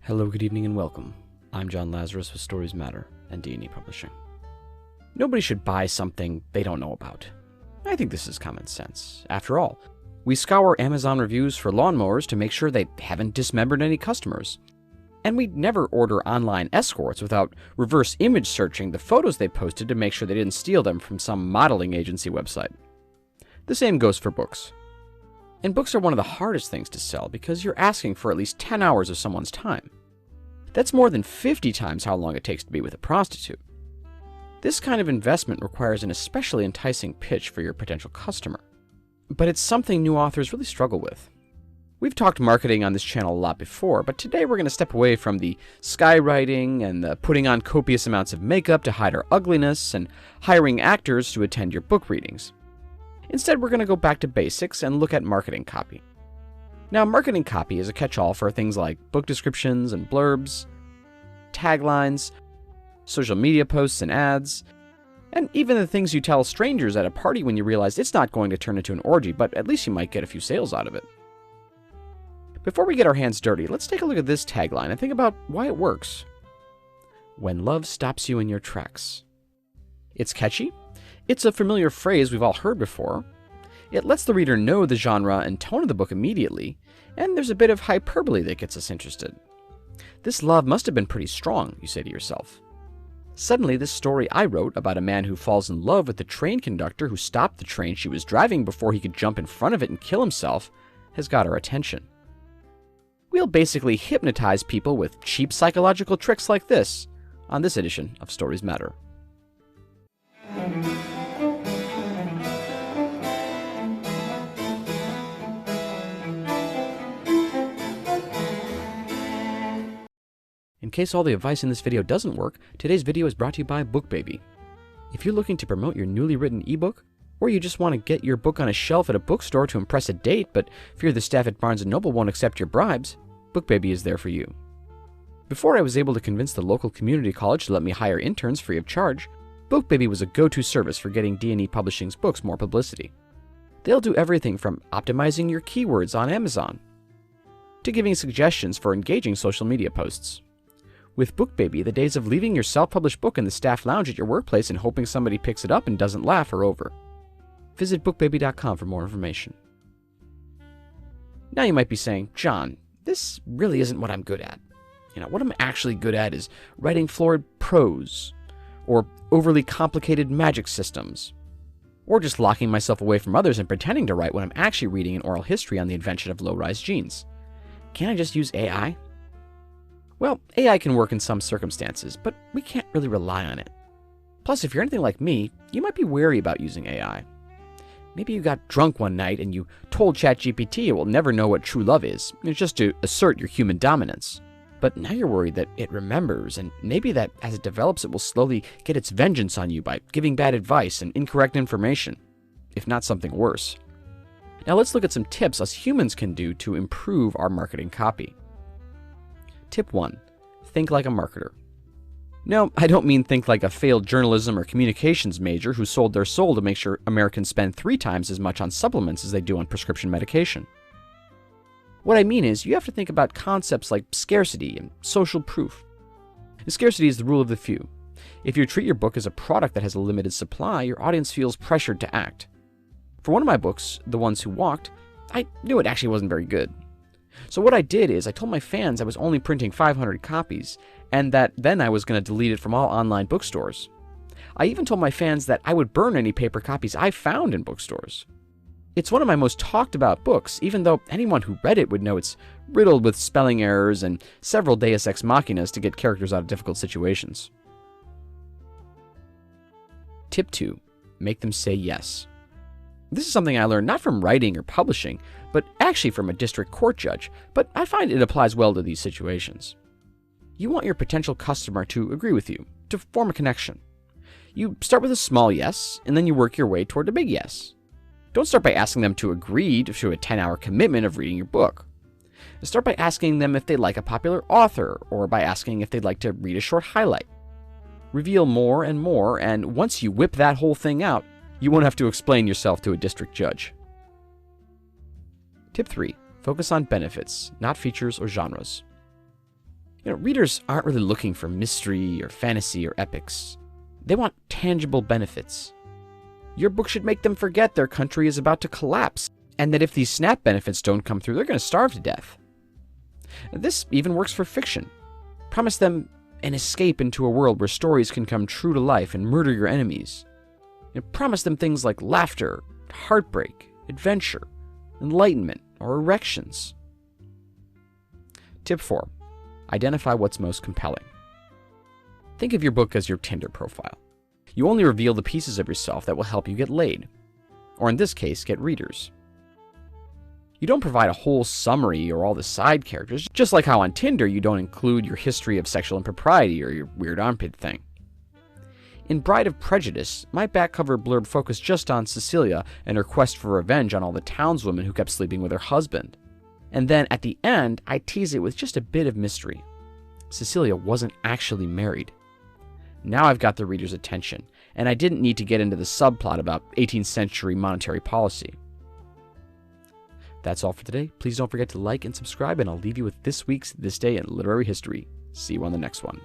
Hello, good evening, and welcome. I'm John Lazarus with Stories Matter and D&E Publishing. Nobody should buy something they don't know about. I think this is common sense. After all, we scour Amazon reviews for lawnmowers to make sure they haven't dismembered any customers. And we'd never order online escorts without reverse image searching the photos they posted to make sure they didn't steal them from some modeling agency website. The same goes for books. And books are one of the hardest things to sell because you're asking for at least 10 hours of someone's time. That's more than 50 times how long it takes to be with a prostitute. This kind of investment requires an especially enticing pitch for your potential customer. But it's something new authors really struggle with. We've talked marketing on this channel a lot before, but today we're going to step away from the skywriting and the putting on copious amounts of makeup to hide our ugliness and hiring actors to attend your book readings. Instead, we're going to go back to basics and look at marketing copy. Now, marketing copy is a catch-all for things like book descriptions and blurbs, taglines, social media posts and ads, and even the things you tell strangers at a party when you realize it's not going to turn into an orgy, but at least you might get a few sales out of it. Before we get our hands dirty, let's take a look at this tagline and think about why it works. When love stops you in your tracks. It's catchy. It's a familiar phrase we've all heard before. It lets the reader know the genre and tone of the book immediately, and there's a bit of hyperbole that gets us interested. This love must have been pretty strong, you say to yourself. Suddenly, this story I wrote about a man who falls in love with the train conductor who stopped the train she was driving before he could jump in front of it and kill himself has got our attention. We'll basically hypnotize people with cheap psychological tricks like this on this edition of Stories Matter. In case all the advice in this video doesn't work, today's video is brought to you by BookBaby. If you're looking to promote your newly written ebook, or you just want to get your book on a shelf at a bookstore to impress a date but fear the staff at Barnes & Noble won't accept your bribes, BookBaby is there for you. Before I was able to convince the local community college to let me hire interns free of charge, BookBaby was a go-to service for getting D&E Publishing's books more publicity. They'll do everything from optimizing your keywords on Amazon to giving suggestions for engaging social media posts. With BookBaby, the days of leaving your self-published book in the staff lounge at your workplace and hoping somebody picks it up and doesn't laugh are over. Visit bookbaby.com for more information. Now you might be saying, John, this really isn't what I'm good at. What I'm actually good at is writing florid prose, or overly complicated magic systems, or just locking myself away from others and pretending to write when I'm actually reading an oral history on the invention of low-rise jeans. Can't I just use AI? Well, AI can work in some circumstances, but we can't really rely on it. Plus, if you're anything like me, you might be wary about using AI. Maybe you got drunk one night and you told ChatGPT it will never know what true love is. It's just to assert your human dominance. But now you're worried that it remembers, and maybe that as it develops it will slowly get its vengeance on you by giving bad advice and incorrect information, if not something worse. Now let's look at some tips us humans can do to improve our marketing copy. Tip 1. Think like a marketer. No, I don't mean think like a failed journalism or communications major who sold their soul to make sure Americans spend 3 times as much on supplements as they do on prescription medication. What I mean is, you have to think about concepts like scarcity and social proof. And scarcity is the rule of the few. If you treat your book as a product that has a limited supply, your audience feels pressured to act. For one of my books, The Ones Who Walked, I knew it actually wasn't very good. So what I did is I told my fans I was only printing 500 copies, and that then I was going to delete it from all online bookstores. I even told my fans that I would burn any paper copies I found in bookstores. It's one of my most talked about books, even though anyone who read it would know it's riddled with spelling errors and several deus ex machinas to get characters out of difficult situations. Tip 2. Make them say yes. This is something I learned not from writing or publishing, but actually from a district court judge, but I find it applies well to these situations. You want your potential customer to agree with you, to form a connection. You start with a small yes, and then you work your way toward a big yes. Don't start by asking them to agree to a 10-hour commitment of reading your book. Start by asking them if they like a popular author, or by asking if they'd like to read a short highlight. Reveal more and more, and once you whip that whole thing out, you won't have to explain yourself to a district judge. Tip 3. Focus on benefits, not features or genres. Readers aren't really looking for mystery or fantasy or epics. They want tangible benefits. Your book should make them forget their country is about to collapse, and that if these SNAP benefits don't come through, they're going to starve to death. This even works for fiction. Promise them an escape into a world where stories can come true to life and murder your enemies. Promise them things like laughter, heartbreak, adventure, enlightenment, or erections. Tip 4. Identify what's most compelling. Think of your book as your Tinder profile. You only reveal the pieces of yourself that will help you get laid, or in this case, get readers. You don't provide a whole summary or all the side characters, just like how on Tinder you don't include your history of sexual impropriety or your weird armpit thing. In Bride of Prejudice, my back cover blurb focused just on Cecilia and her quest for revenge on all the townswomen who kept sleeping with her husband. And then at the end, I tease it with just a bit of mystery. Cecilia wasn't actually married. Now I've got the reader's attention, and I didn't need to get into the subplot about 18th century monetary policy. That's all for today. Please don't forget to like and subscribe, and I'll leave you with this week's This Day in Literary History. See you on the next one.